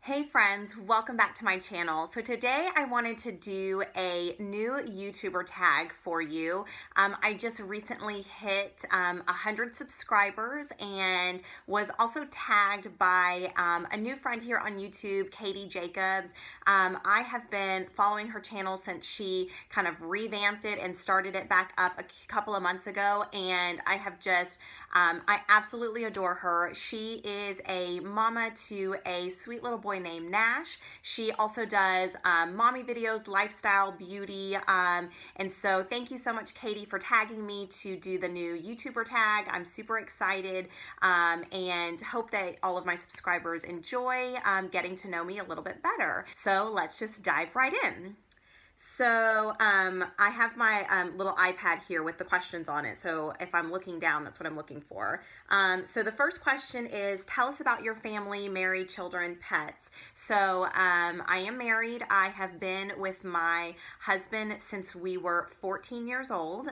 Hey friends, welcome back to my channel. So today I wanted to do a new YouTuber tag for you. I just recently hit 100 subscribers and was also tagged by a new friend here on YouTube, Katie Jacobs. I have been following her channel since she kind of revamped it and started it back up a couple of months ago, and I have just, I absolutely adore her. She is a mama to a sweet little boy named Nash. She also does mommy videos, lifestyle, beauty, and so thank you so much, Katie, for tagging me to do the new YouTuber tag. I'm super excited and hope that all of my subscribers enjoy getting to know me a little bit better. So let's just dive right in. So I have my little iPad here with the questions on it. So if I'm looking down, that's what I'm looking for. So the first question is, tell us about your family, married, children, pets. So I am married. I have been with my husband since we were 14 years old.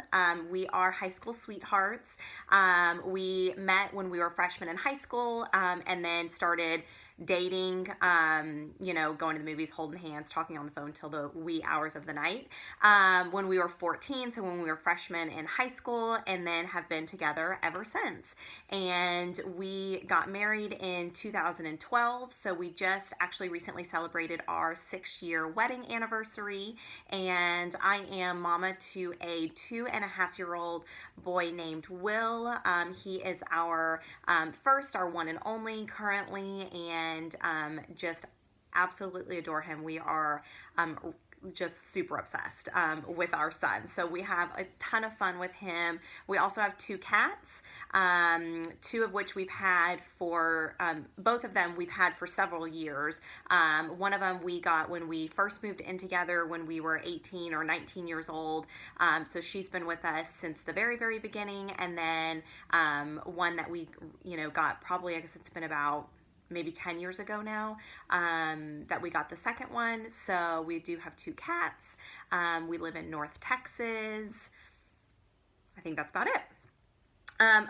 We are high school sweethearts. We met when we were freshmen in high school and then started dating, you know, going to the movies, holding hands, talking on the phone till the wee hours of the night when we were 14, so when we were freshmen in high school, and then have been together ever since. And we got married in 2012, so we just actually recently celebrated our 6-year wedding anniversary, and I am mama to a 2.5-year-old boy named Will. He is our first, our one and only currently, and just absolutely adore him. We are just super obsessed with our son. So we have a ton of fun with him. We also have 2 cats, 2 of which we've had for, both of them we've had for several years. One of them we got when we first moved in together when we were 18 or 19 years old. So she's been with us since the very, very beginning. And then one that we, you know, got probably, I guess it's been about maybe 10 years ago now that we got the second one. So we do have 2 cats. We live in North Texas. I think that's about it.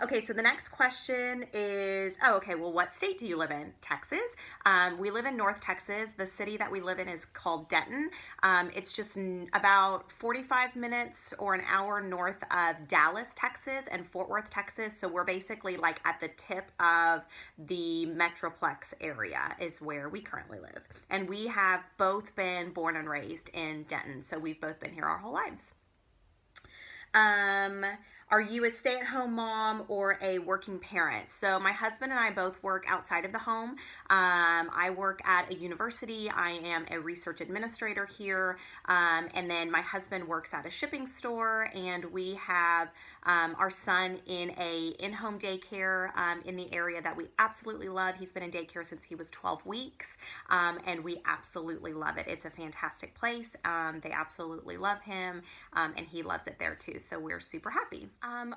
Okay, so the next question is, oh, okay, well, what state do you live in? Texas. We live in North Texas. The city that we live in is called Denton. It's just about 45 minutes or an hour north of Dallas, Texas, and Fort Worth, Texas. So we're basically like at the tip of the Metroplex area is where we currently live. And we have both been born and raised in Denton. So we've both been here our whole lives. Are you a stay-at-home mom or a working parent? So my husband and I both work outside of the home. I work at a university. I am a research administrator here. And then my husband works at a shipping store, and we have our son in a in-home daycare in the area that we absolutely love. He's been in daycare since he was 12 weeks, and we absolutely love it. It's a fantastic place. They absolutely love him, and he loves it there too, so we're super happy.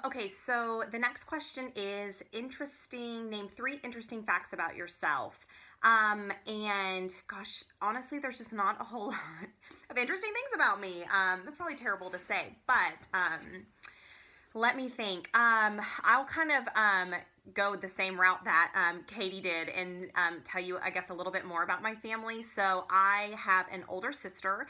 Okay, so the next question is name 3 interesting facts about yourself. And gosh, honestly, there's just not a whole lot of interesting things about me. That's probably terrible to say, but let me think. I'll kind of go the same route that Katie did and tell you, I guess, a little bit more about my family. So I have an older sister.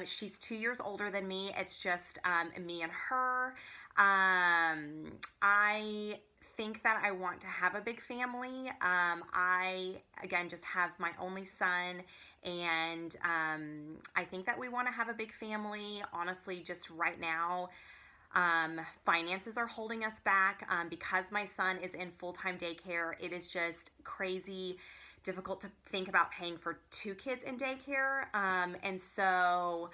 She's 2 years older than me. It's just me and her. I think that I want to have a big family. I, again, just have my only son, and I think that we want to have a big family. Honestly, just right now, finances are holding us back because my son is in full-time daycare. It is just crazy difficult to think about paying for 2 kids in daycare, and so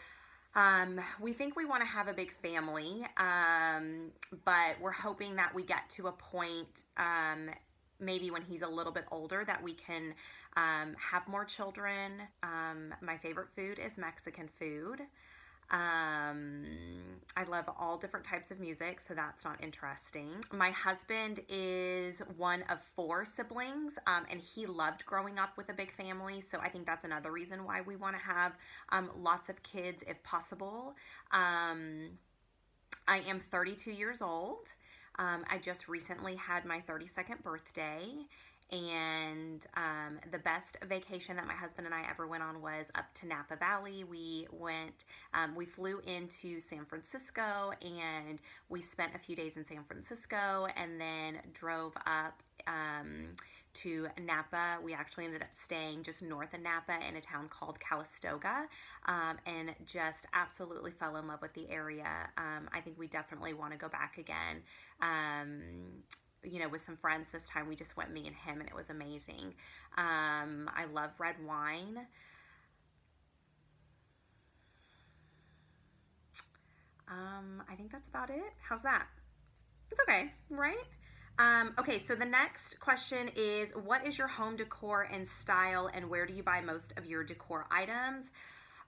we think we want to have a big family, but we're hoping that we get to a point maybe when he's a little bit older that we can have more children. My favorite food is Mexican food. I love all different types of music, so that's not interesting. My husband is one of 4 siblings, and he loved growing up with a big family, so I think that's another reason why we want to have lots of kids if possible. I am 32 years old. I just recently had my 32nd birthday, And the best vacation that my husband and I ever went on was up to Napa Valley. We flew into San Francisco, and we spent a few days in San Francisco and then drove up to Napa. We actually ended up staying just north of Napa in a town called Calistoga, and just absolutely fell in love with the area. I think we definitely want to go back again. You know, with some friends this time. We just went, me and him, and it was amazing. I love red wine. I think that's about it. How's that? It's okay, right? Okay, so the next question is, what is your home decor and style, and where do you buy most of your decor items?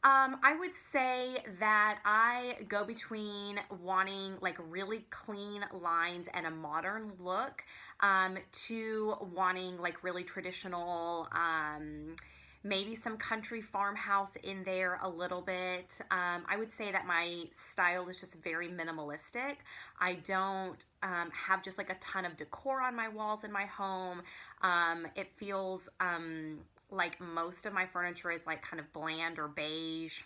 I would say that I go between wanting like really clean lines and a modern look, to wanting like really traditional, maybe some country farmhouse in there a little bit. I would say that my style is just very minimalistic. I don't have just like a ton of decor on my walls in my home. It feels like most of my furniture is like kind of bland or beige.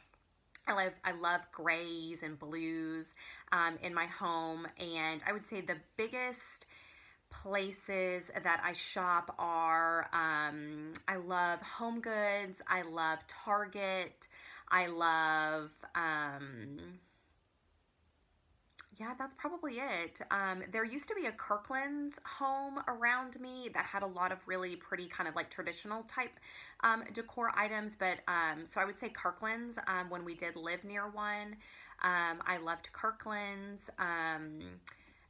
I love grays and blues in my home, and I would say the biggest places that I shop are, I love Home Goods, I love Target, I love, yeah, that's probably it. There used to be a Kirkland's home around me that had a lot of really pretty kind of like traditional type decor items, but so I would say Kirkland's when we did live near one. I loved Kirkland's.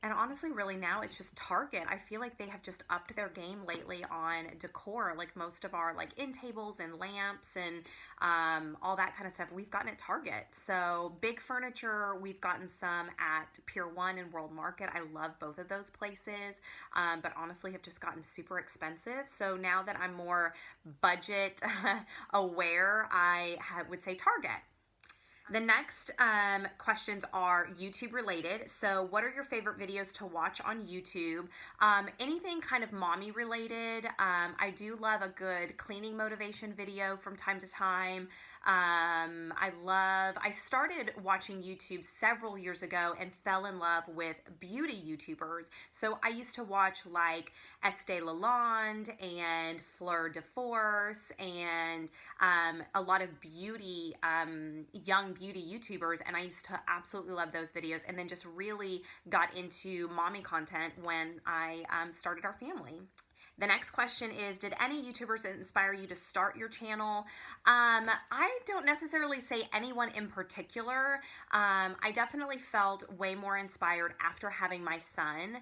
And honestly, really now it's just Target. I feel like they have just upped their game lately on decor. Like most of our like end tables and lamps and all that kind of stuff we've gotten at Target. So big furniture, we've gotten some at Pier 1 and World Market. I love both of those places, but honestly have just gotten super expensive. So now that I'm more budget aware, I would say Target. The next questions are YouTube related. So what are your favorite videos to watch on YouTube? Anything kind of mommy related. I do love a good cleaning motivation video from time to time. I started watching YouTube several years ago and fell in love with beauty YouTubers. So I used to watch like Estee Lalonde and Fleur de Force and a lot of beauty, young beauty YouTubers, and I used to absolutely love those videos, and then just really got into mommy content when I started our family. The next question is, did any YouTubers inspire you to start your channel? I don't necessarily say anyone in particular. I definitely felt way more inspired after having my son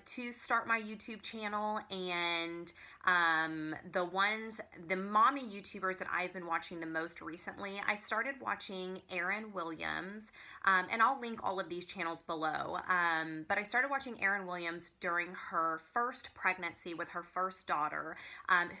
to start my YouTube channel, and the mommy YouTubers that I've been watching the most recently, I started watching Aaryn Williams, and I'll link all of these channels below, but I started watching Aaryn Williams during her first pregnancy with her first daughter,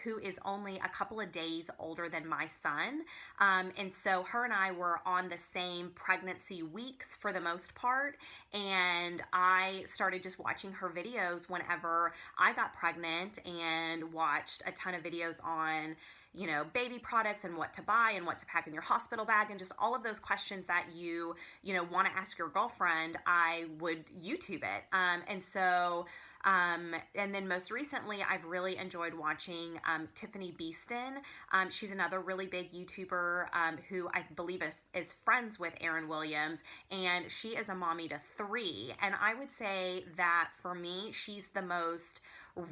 who is only a couple of days older than my son, and so her and I were on the same pregnancy weeks for the most part, and I started just watching her videos whenever I got pregnant, and watched a ton of videos on, you know, baby products and what to buy and what to pack in your hospital bag, and just all of those questions that you know, want to ask your girlfriend. I would YouTube it. And then most recently, I've really enjoyed watching Tiffani Beaston. She's another really big YouTuber who I believe is friends with Aaryn Williams, and she is a mommy to 3. And I would say that for me, she's the most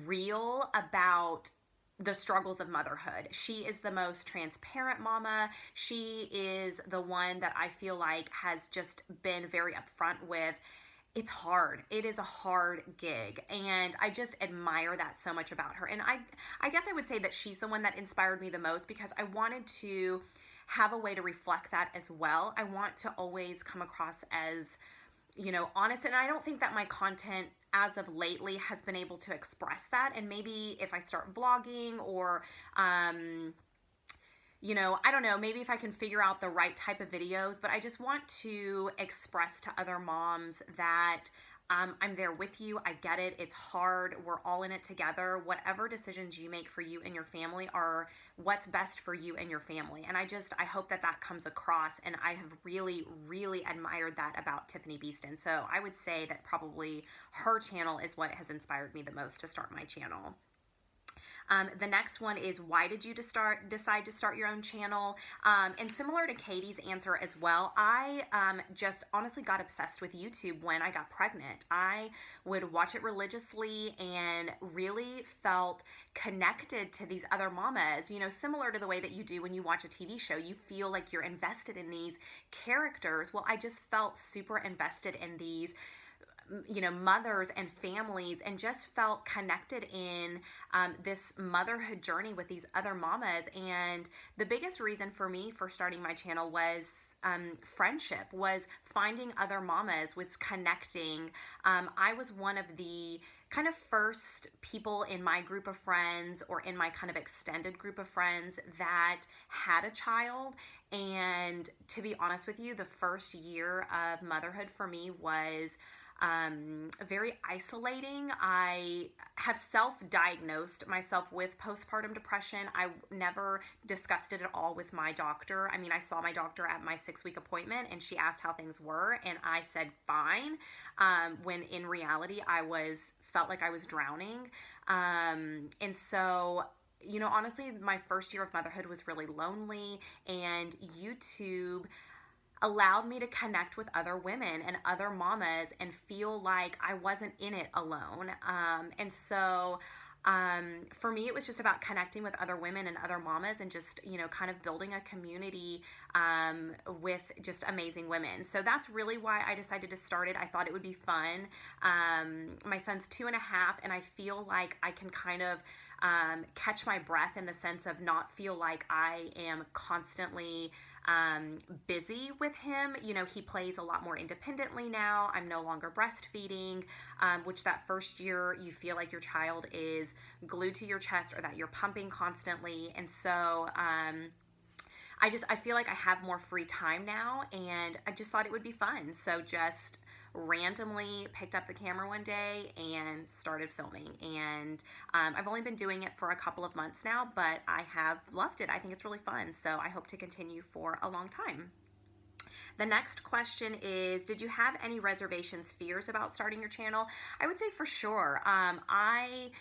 real about the struggles of motherhood. She is the most transparent mama. She is the one that I feel like has just been very upfront with, it's hard. It is a hard gig, and I just admire that so much about her. And I guess I would say that she's the one that inspired me the most, because I wanted to have a way to reflect that as well. I want to always come across as, you know, honest, and I don't think that my content as of lately has been able to express that. And maybe if I start vlogging, or you know, I don't know, maybe if I can figure out the right type of videos, but I just want to express to other moms that I'm there with you. I get it. It's hard. We're all in it together. Whatever decisions you make for you and your family are what's best for you and your family. And I hope that that comes across. And I have really, really admired that about Tiffani Beaston. So I would say that probably her channel is what has inspired me the most to start my channel. The next one is, why did you decide to start your own channel? And similar to Katie's answer as well, I just honestly got obsessed with YouTube when I got pregnant. I would watch it religiously and really felt connected to these other mamas, you know, similar to the way that you do when you watch a TV show. You feel like you're invested in these characters. Well, I just felt super invested in these, you know, mothers and families, and just felt connected in this motherhood journey with these other mamas. And the biggest reason for me for starting my channel was friendship, was finding other mamas, was connecting. I was one of the kind of first people in my group of friends, or in my kind of extended group of friends, that had a child. And to be honest with you, the first year of motherhood for me was very isolating. I have self-diagnosed myself with postpartum depression. I never discussed it at all with my doctor. I mean, I saw my doctor at my 6-week appointment, and she asked how things were, and I said fine, when in reality felt like I was drowning. And so, you know, honestly, my first year of motherhood was really lonely, and YouTube allowed me to connect with other women and other mamas and feel like I wasn't in it alone. And so for me, it was just about connecting with other women and other mamas, and just, you know, kind of building a community with just amazing women. So that's really why I decided to start it. I thought it would be fun. My son's 2.5, and I feel like I can kind of catch my breath, in the sense of not feel like I am constantly busy with him. You know, he plays a lot more independently now. I'm no longer breastfeeding, which that first year you feel like your child is glued to your chest, or that you're pumping constantly. And so I feel like I have more free time now, and I just thought it would be fun. So just randomly picked up the camera one day and started filming. And I've only been doing it for a couple of months now, but I have loved it. I think it's really fun. So I hope to continue for a long time. The next question is, did you have any reservations, fears about starting your channel? I would say for sure. I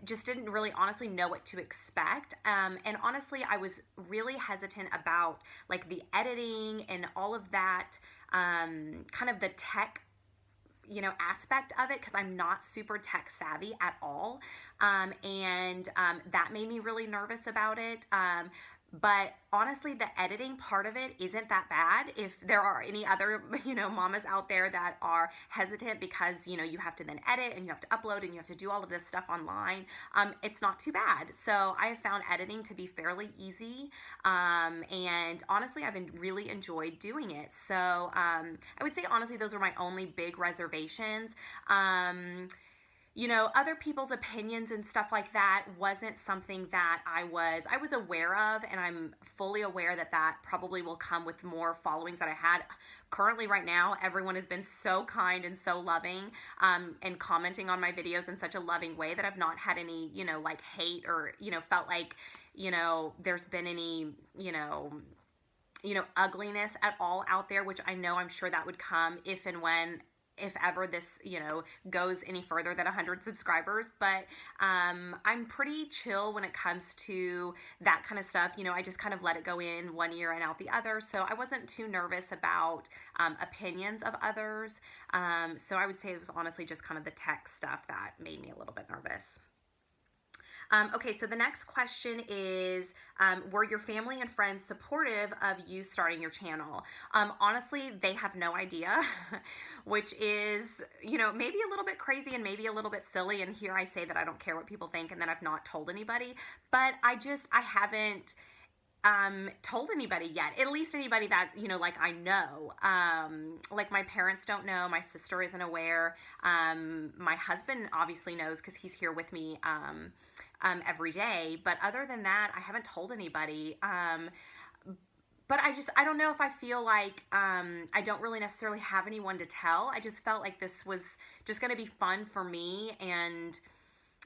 just didn't really honestly know what to expect. And honestly, I was really hesitant about like the editing and all of that, kind of the tech, you know, aspect of it, because I'm not super tech savvy at all. And that made me really nervous about it. But honestly, the editing part of it isn't that bad. If there are any other, you know, mamas out there that are hesitant because, you know, you have to then edit and you have to upload and you have to do all of this stuff online, it's not too bad. So I have found editing to be fairly easy. And honestly, I've really enjoyed doing it. So I would say, honestly, those were my only big reservations. You know, other people's opinions and stuff like that wasn't something that I was aware of, and I'm fully aware that that probably will come with more followings that I had. Currently, right now, everyone has been so kind and so loving, and commenting on my videos in such a loving way, that I've not had any, you know, like hate, or, you know, felt like, you know, there's been any, you know, ugliness at all out there, which I know I'm sure that would come if and when, if ever this, you know, goes any further than 100 subscribers. But I'm pretty chill when it comes to that kind of stuff. You know, I just kind of let it go in one ear and out the other. So I wasn't too nervous about opinions of others. So I would say it was honestly just kind of the tech stuff that made me a little bit nervous. Okay, so the next question is, were your family and friends supportive of you starting your channel? Honestly, they have no idea, which is, you know, maybe a little bit crazy and maybe a little bit silly. And here I say that I don't care what people think and that I've not told anybody, but I haven't told anybody yet, at least anybody that, you know, like I know. Like my parents don't know, my sister isn't aware, my husband obviously knows because he's here with me every day, but other than that, I haven't told anybody. but I don't know if I feel like I don't really necessarily have anyone to tell. I just felt like this was just going to be fun for me, and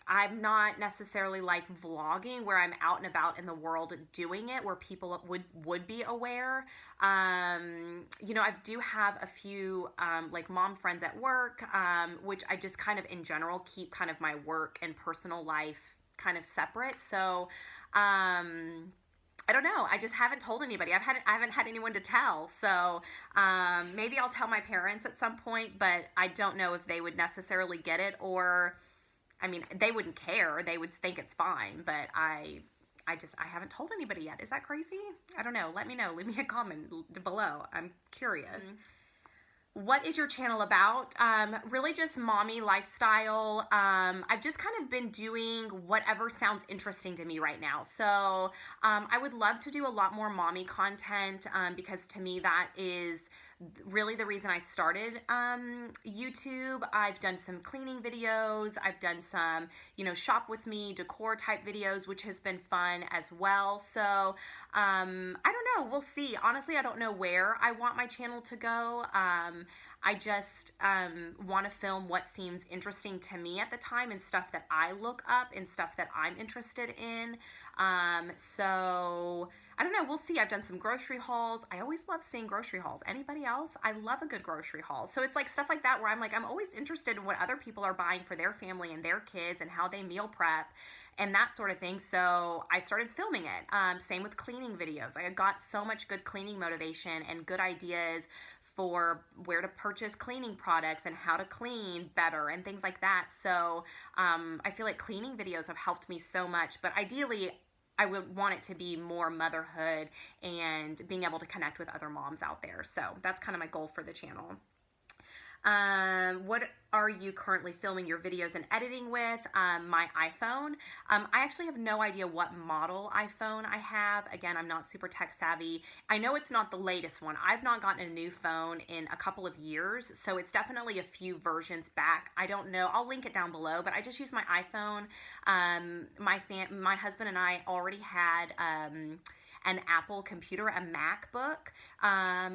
I'm not necessarily like vlogging where I'm out and about in the world doing it, where people would be aware. You know, I do have a few like mom friends at work, which I just kind of in general keep kind of my work and personal life kind of separate. So I don't know. I just haven't told anybody. I haven't had anyone to tell. So maybe I'll tell my parents at some point, but I don't know if they would necessarily get it, or I mean, they wouldn't care. They would think it's fine, but I haven't told anybody yet. Is that crazy? I don't know. Let me know. Leave me a comment below. I'm curious. What is your channel about? Really just mommy lifestyle. I've just kind of been doing whatever sounds interesting to me right now. So I would love to do a lot more mommy content because to me that is really the reason I started YouTube. I've done some cleaning videos. I've done some, you know, shop with me, decor type videos, which has been fun as well. So I don't know. We'll see. Honestly, I don't know where I want my channel to go. I just want to film what seems interesting to me at the time and stuff that I look up and stuff that I'm interested in. So I don't know. We'll see. I've done some grocery hauls. I always love seeing grocery hauls. Anybody else? I love a good grocery haul. So it's like stuff like that where I'm like, I'm always interested in what other people are buying for their family and their kids and how they meal prep and that sort of thing. So I started filming it. Same with cleaning videos. I got so much good cleaning motivation and good ideas for where to purchase cleaning products and how to clean better and things like that. So I feel like cleaning videos have helped me so much, but ideally I would want it to be more motherhood and being able to connect with other moms out there. So that's kind of my goal for the channel. What are you currently filming your videos and editing with? My iPhone. I actually have no idea what model iPhone I have. Again, I'm not super tech savvy. I know it's not the latest one. I've not gotten a new phone in a couple of years, so it's definitely a few versions back. I don't know. I'll link it down below, but I just use my iPhone. My husband and I already had an Apple computer, a MacBook.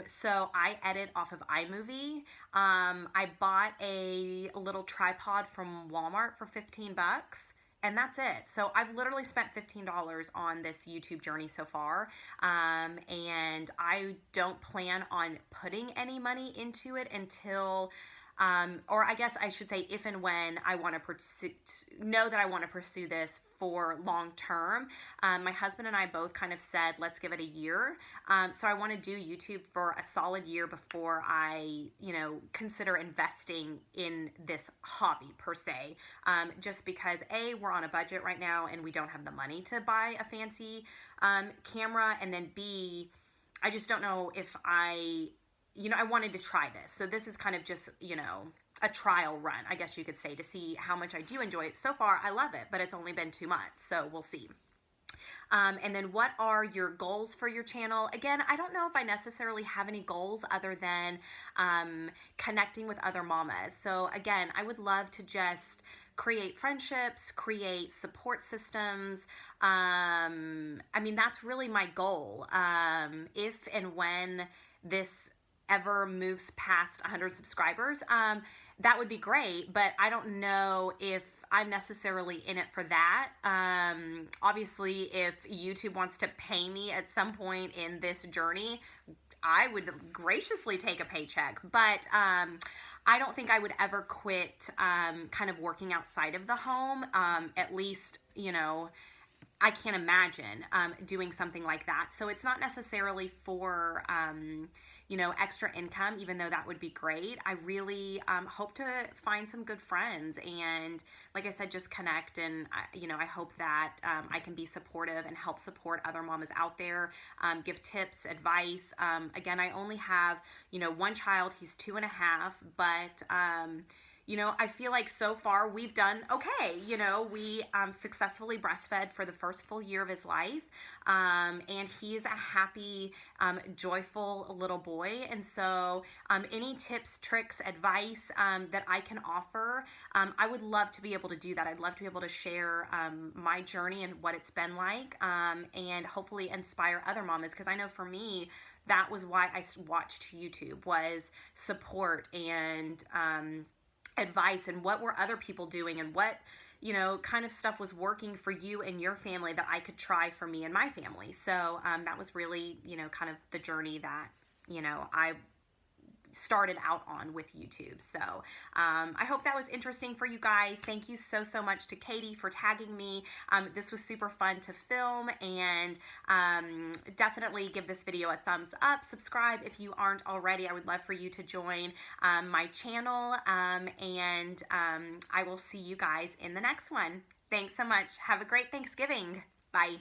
So I edit off of iMovie. I bought a little tripod from Walmart for 15 bucks. And that's it. So I've literally spent $15 on this YouTube journey so far. And I don't plan on putting any money into it until or I guess I should say if and when I want to know that I want to pursue this for long term. My husband and I both kind of said, let's give it a year. So I want to do YouTube for a solid year before I, you know, consider investing in this hobby per se. Just because A, we're on a budget right now and we don't have the money to buy a fancy camera. And then B, I just don't know if you know, I wanted to try this. So this is kind of just, you know, a trial run, I guess you could say, to see how much I do enjoy it. So far, I love it, but it's only been 2 months, so we'll see. And then what are your goals for your channel? Again, I don't know if I necessarily have any goals other than connecting with other mamas. So again, I would love to just create friendships, create support systems. I mean, that's really my goal. If and when this ever moves past 100 subscribers, that would be great, but I don't know if I'm necessarily in it for that. Obviously, if YouTube wants to pay me at some point in this journey, I would graciously take a paycheck, but I don't think I would ever quit kind of working outside of the home. At least, you know, I can't imagine doing something like that. So it's not necessarily for, you know, extra income, even though that would be great. I really hope to find some good friends and, like I said, just connect. And, you know, I hope that I can be supportive and help support other mamas out there, give tips, advice. Again, I only have, you know, one child. He's 2.5, but you know, I feel like so far we've done okay. You know, we successfully breastfed for the first full year of his life, and he's a happy, joyful little boy. And so, any tips, tricks, advice that I can offer, I would love to be able to do that. I'd love to be able to share my journey and what it's been like, and hopefully inspire other mamas, because I know for me, that was why I watched YouTube, was support and advice, and what were other people doing, and what, you know, kind of stuff was working for you and your family that I could try for me and my family. So that was really, you know, kind of the journey that, you know, I started out on with YouTube. So I hope that was interesting for you guys. Thank you so, so much to Katie for tagging me. This was super fun to film, and definitely give this video a thumbs up. Subscribe if you aren't already. I would love for you to join my channel, and I will see you guys in the next one. Thanks so much. Have a great Thanksgiving. Bye.